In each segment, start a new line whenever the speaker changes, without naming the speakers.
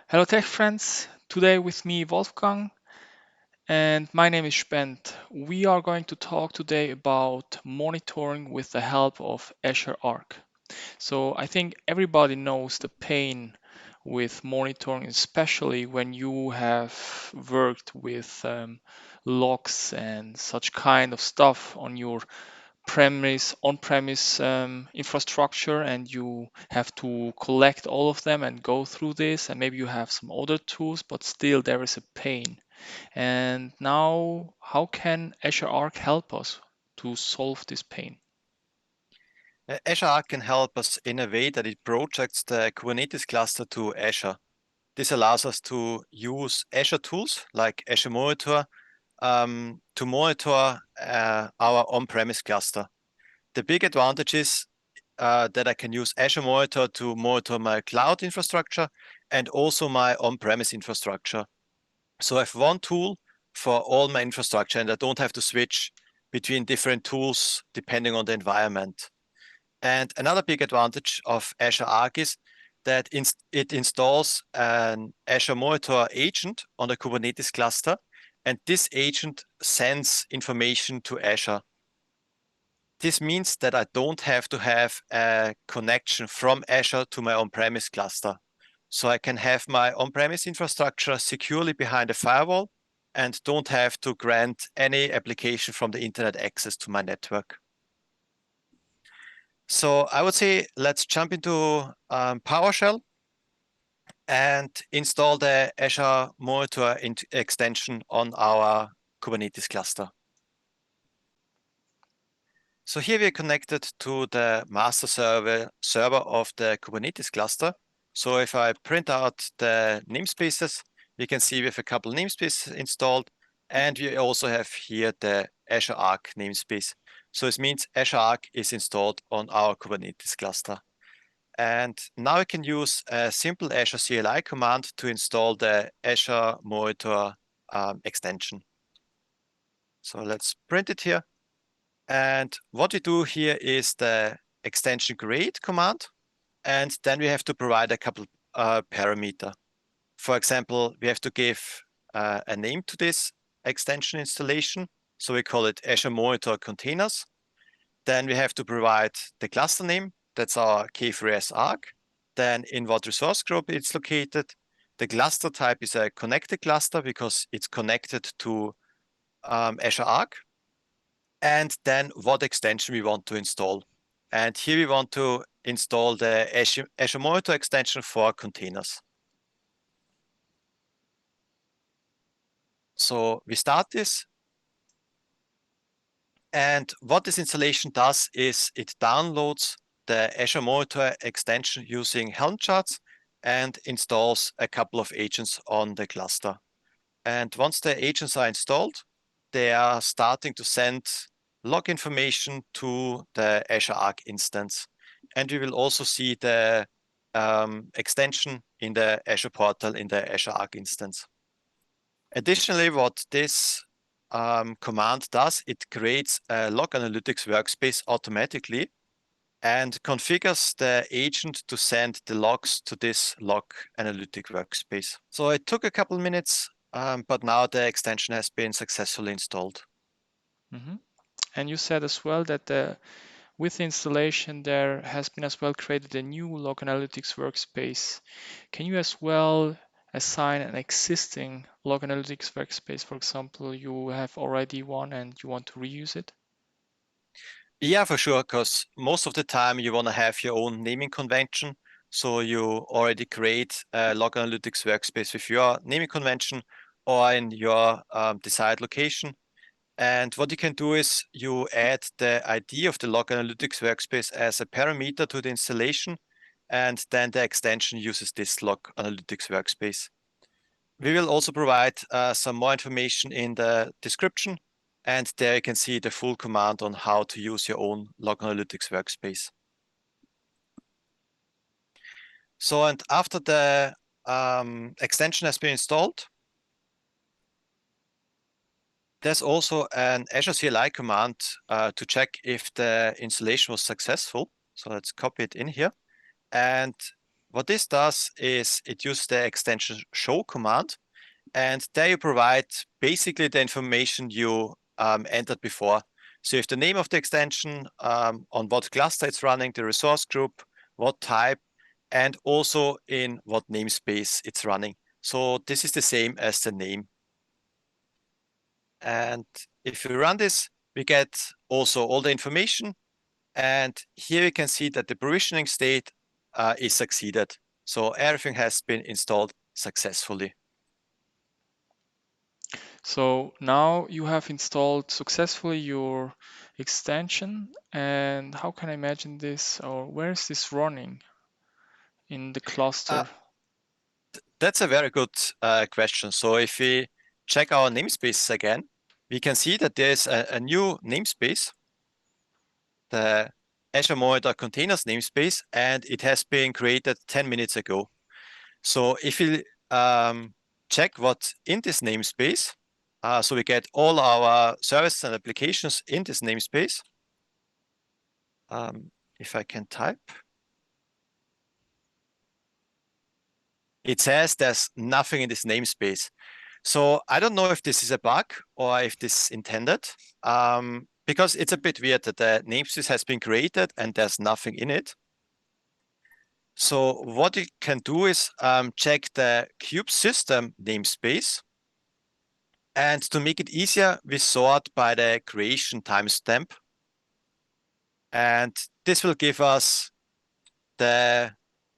Hello, tech friends. Today with me, Wolfgang, and my name is Spent. We are going to talk today about monitoring with the help of Azure Arc. So I think everybody knows the pain with monitoring, especially when you have worked with logs and such kind of stuff on your on-premise infrastructure, and you have to collect all of them and go through this, and maybe you have some other tools, but still there is a pain. And now, how can Azure Arc help us to solve this pain?
Azure Arc can help us in a way that it projects the Kubernetes cluster to Azure. This allows us to use Azure tools like Azure Monitor to monitor our on-premise cluster. The big advantage is that I can use Azure Monitor to monitor my cloud infrastructure and also my on-premise infrastructure. So I have one tool for all my infrastructure, and I don't have to switch between different tools depending on the environment. And another big advantage of Azure Arc is that it installs an Azure Monitor agent on the Kubernetes cluster, and this agent sends information to Azure. This means that I don't have to have a connection from Azure to my on-premise cluster. So I can have my on-premise infrastructure securely behind a firewall and don't have to grant any application from the internet access to my network. So I would say let's jump into PowerShell and install the Azure Monitor extension on our Kubernetes cluster. So here we're connected to the master server of the Kubernetes cluster. So if I print out the namespaces, we can see we have a couple namespaces installed, and we also have here the Azure Arc namespace. So this means Azure Arc is installed on our Kubernetes cluster. And now I can use a simple Azure CLI command to install the Azure Monitor extension. So let's print it here. And what we do here is the extension create command. And then we have to provide a couple parameter. For example, we have to give a name to this extension installation. So we call it Azure Monitor Containers. Then we have to provide the cluster name. That's our k3s arc. Then in what resource group it's located. The cluster type is a connected cluster because it's connected to Azure Arc. And then what extension we want to install. And here we want to install the Azure Monitor extension for containers. So we start this. And what this installation does is it downloads the Azure Monitor extension using Helm charts and installs a couple of agents on the cluster. And once the agents are installed, they are starting to send log information to the Azure Arc instance. And we will also see the extension in the Azure portal in the Azure Arc instance. Additionally, what this command does, it creates a log analytics workspace automatically and configures the agent to send the logs to this log analytic workspace. So it took a couple minutes, but now the extension has been successfully installed.
And you said as well that with the installation, there has been as well created a new log analytics workspace. Can you as well assign an existing log analytics workspace? For example, you have already one and you want to reuse it?
Yeah, for sure, because most of the time you want to have your own naming convention. So you already create a log analytics workspace with your naming convention or in your desired location. And what you can do is you add the ID of the log analytics workspace as a parameter to the installation, and then the extension uses this log analytics workspace. We will also provide some more information in the description, and there you can see the full command on how to use your own log analytics workspace. So, and after the extension has been installed, there's also an Azure CLI command to check if the installation was successful. So let's copy it in here. And what this does is it uses the extension show command, and there you provide basically the information you entered before. So you have the name of the extension, on what cluster it's running, the resource group, what type, and also in what namespace it's running. So this is the same as the name. And if we run this, we get also all the information. And here you can see that the provisioning state is succeeded. So everything has been installed successfully.
So now you have installed successfully your extension, and how can I imagine this, or where is this running in the
Uh,
cluster?
that's a very good question. So if we check our namespaces again, we can see that there's a new namespace, the Azure Monitor containers namespace, and it has been created 10 minutes ago. So if we check what's in this namespace, so we get all our services and applications in this namespace. If I can type, it says there's nothing in this namespace. So I don't know if this is a bug or if this is intended, because it's a bit weird that the namespace has been created and there's nothing in it. So what you can do is check the kube system namespace. And to make it easier, we sort by the creation timestamp. And this will give us the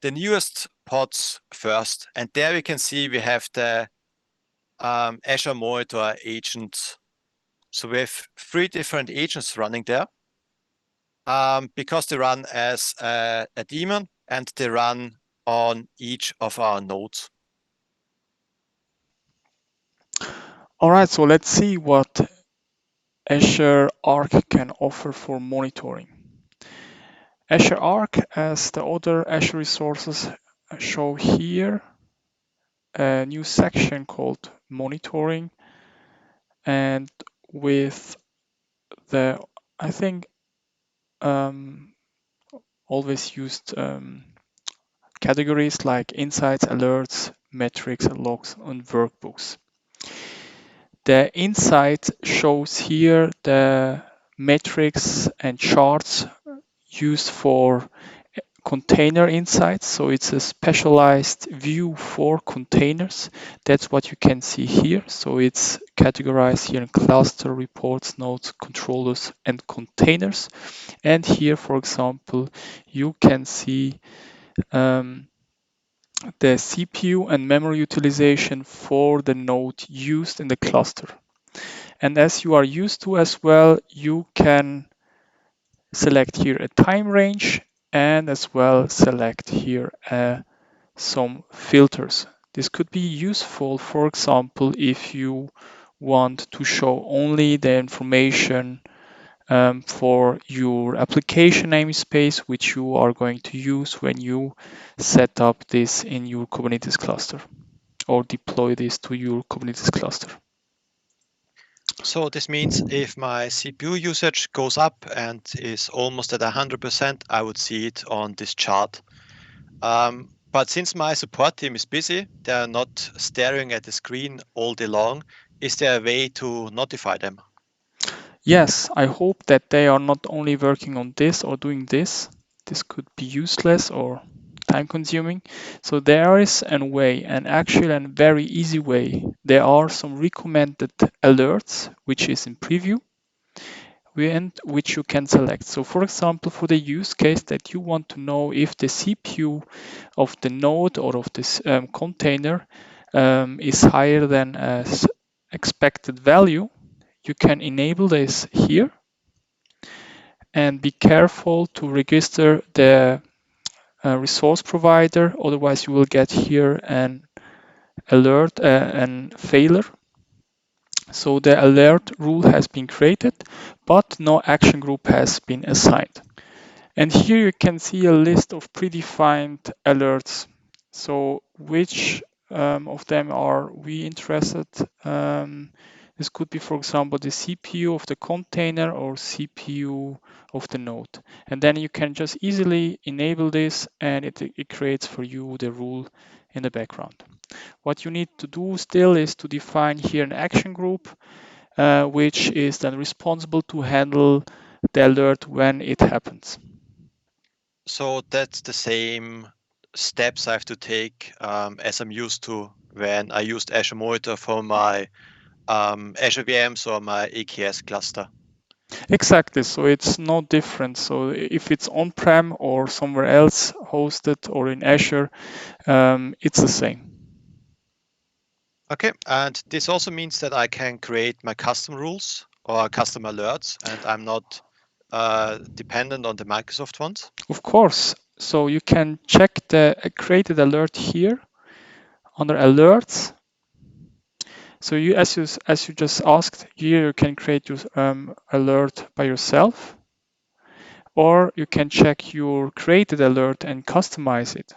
newest pods first. And there we can see we have the Azure Monitor agents. So we have 3 different agents running there, because they run as a daemon and they run on each of our nodes.
All right, so let's see what Azure Arc can offer for monitoring. Azure Arc, as the other Azure resources show here, a new section called monitoring, and with the, I think, always used categories like insights, alerts, metrics, and logs, and workbooks. The insight shows here the metrics and charts used for container insights. So it's a specialized view for containers. That's what you can see here. So it's categorized here in cluster, reports, nodes, controllers, and containers. And here, for example, you can see the CPU and memory utilization for the node used in the cluster. And as you are used to as well, you can select here a time range and as well select here some filters. This could be useful, for example, if you want to show only the information for your application namespace, which you are going to use when you set up this in your Kubernetes cluster or deploy this to your Kubernetes cluster.
So this means if my CPU usage goes up and is almost at 100%, I would see it on this chart. But since my support team is busy, they're not staring at the screen all day long. Is there a way to notify them?
Yes, I hope that they are not only working on this or doing this. This could be useless or time consuming. So there is a way, an actual and very easy way. There are some recommended alerts, which is in preview, and which you can select. So for example, for the use case that you want to know if the CPU of the node or of this container is higher than expected value, you can enable this here and be careful to register the resource provider, otherwise you will get here an alert and failure. So the alert rule has been created, but no action group has been assigned. And here you can see a list of predefined alerts. So which of them are we interested? This could be, for example, the CPU of the container or CPU of the node. And then you can just easily enable this and it creates for you the rule in the background. What you need to do still is to define here an action group, which is then responsible to handle the alert when it happens.
So that's the same steps I have to take as I'm used to when I used Azure Monitor for my Azure VMs or my AKS cluster.
Exactly. So it's no different. So if it's on-prem or somewhere else hosted or in Azure, it's the same.
Okay, and this also means that I can create my custom rules or custom alerts, and I'm not dependent on the Microsoft ones.
Of course. So you can check the created alert here under alerts. So as you just asked, here you can create your alert by yourself, or you can check your created alert and customize it.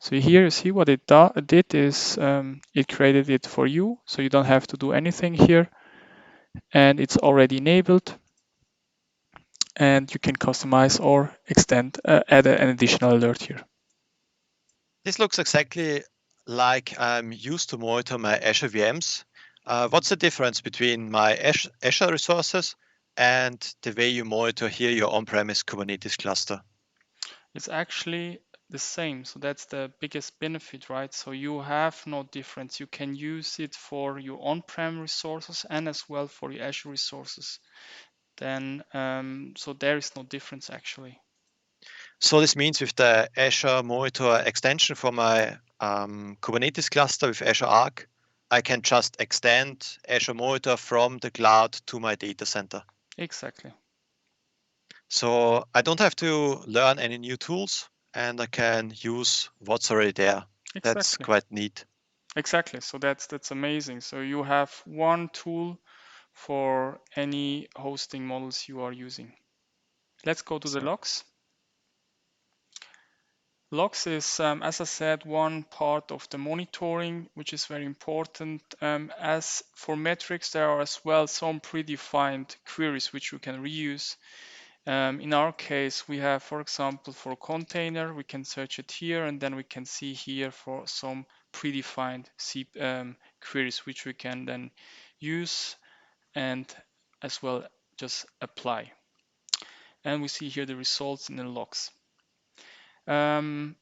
So here you see what it did is it created it for you, so you don't have to do anything here, and it's already enabled, and you can customize or add an additional alert here.
This looks exactly like I'm used to monitor my Azure VMs. What's the difference between my Azure resources and the way you monitor here your on-premise Kubernetes cluster?
It's actually the same. So that's the biggest benefit, right? So you have no difference. You can use it for your on-prem resources and as well for your Azure resources. Then, so there is no difference actually.
So this means with the Azure Monitor extension for my Kubernetes cluster with Azure Arc, I can just extend Azure Monitor from the cloud to my data center.
Exactly.
So I don't have to learn any new tools and I can use what's already there. That's
Exactly.
quite neat.
Exactly. So that's amazing. So you have one tool for any hosting models you are using. Let's go to the
So
logs. Logs is, as I said, one part of the monitoring, which is very important. As for metrics, there are as well some predefined queries which you can reuse. In our case, we have, for example, for container, we can search it here, and then we can see here for some predefined queries which we can then use and as well just apply. And we see here the results in the logs. Um,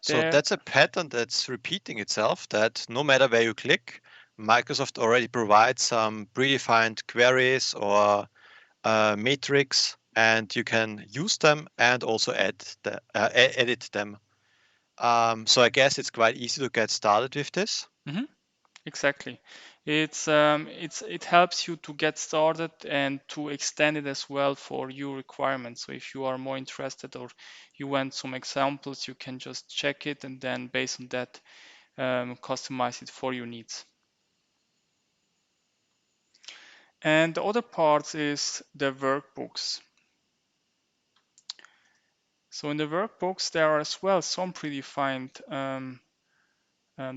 So
there,
that's a pattern that's repeating itself, that no matter where you click, Microsoft already provides some predefined queries or metrics, and you can use them and also edit them. So I guess it's quite easy to get started with this.
Mhm. Exactly. It helps you to get started and to extend it as well for your requirements. So if you are more interested or you want some examples, you can just check it and then based on that, customize it for your needs. And the other part is the workbooks. So in the workbooks, there are as well some predefined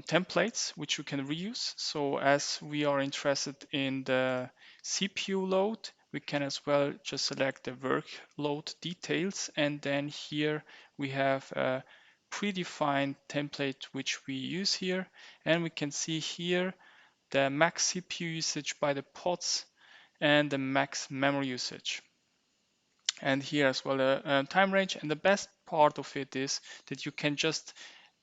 templates which you can reuse. So as we are interested in the CPU load, we can as well just select the workload details, and then here we have a predefined template which we use here, and we can see here the max CPU usage by the pods and the max memory usage. And here as well a time range. And the best part of it is that you can just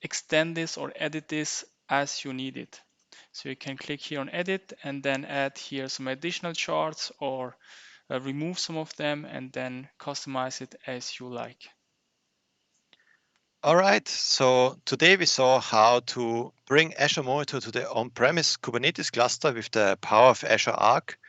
extend this or edit this as you need it. So you can click here on edit and then add here some additional charts or remove some of them and then customize it as you like.
All right, so today we saw how to bring Azure Monitor to the on-premise Kubernetes cluster with the power of Azure Arc.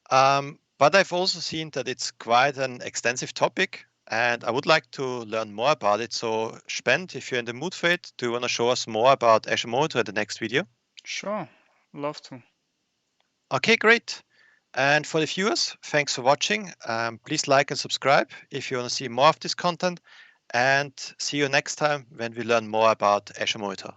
But I've also seen that it's quite an extensive topic, and I would like to learn more about it. So, Spend, if you're in the mood for it, do you want to show us more about Azure Monitor in the next video?
Sure, love to.
Okay, great. And for the viewers, thanks for watching. Please like and subscribe if you want to see more of this content. And see you next time when we learn more about Azure Monitor.